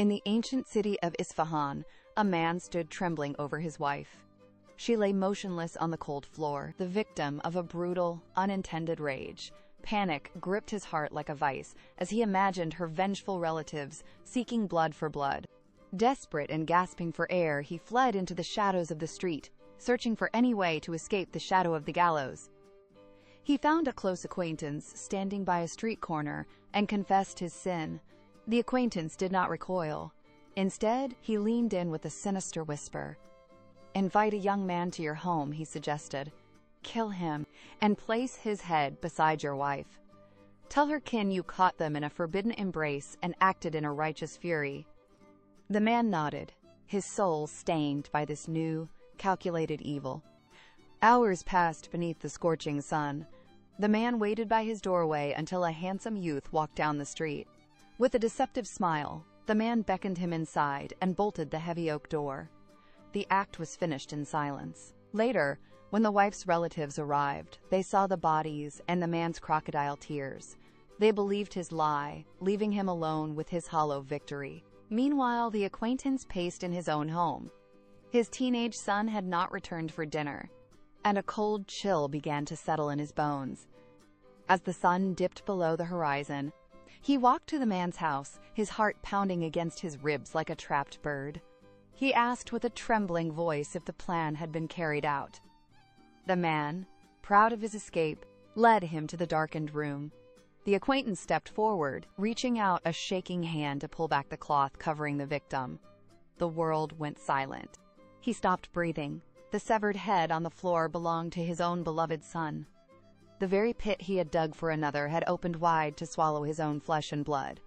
In the ancient city of Isfahan, a man stood trembling over his wife. She lay motionless on the cold floor, the victim of a brutal, unintended rage. Panic gripped his heart like a vice as he imagined her vengeful relatives seeking blood for blood. Desperate and gasping for air, he fled into the shadows of the street, searching for any way to escape the shadow of the gallows. He found a close acquaintance standing by a street corner and confessed his sin. The acquaintance did not recoil. Instead, he leaned in with a sinister whisper. "Invite a young man to your home," he suggested. "Kill him and place his head beside your wife. Tell her kin you caught them in a forbidden embrace and acted in a righteous fury." The man nodded, his soul stained by this new, calculated evil. Hours passed beneath the scorching sun. The man waited by his doorway until a handsome youth walked down the street. With a deceptive smile, the man beckoned him inside and bolted the heavy oak door. The act was finished in silence. Later, when the wife's relatives arrived, they saw the bodies and the man's crocodile tears. They believed his lie, leaving him alone with his hollow victory. Meanwhile, the acquaintance paced in his own home. His teenage son had not returned for dinner, and a cold chill began to settle in his bones. As the sun dipped below the horizon, he walked to the man's house, his heart pounding against his ribs like a trapped bird. He asked with a trembling voice if the plan had been carried out. The man, proud of his escape, led him to the darkened room. The acquaintance stepped forward, reaching out a shaking hand to pull back the cloth covering the victim. The world went silent. He stopped breathing. The severed head on the floor belonged to his own beloved son. The very pit he had dug for another had opened wide to swallow his own flesh and blood.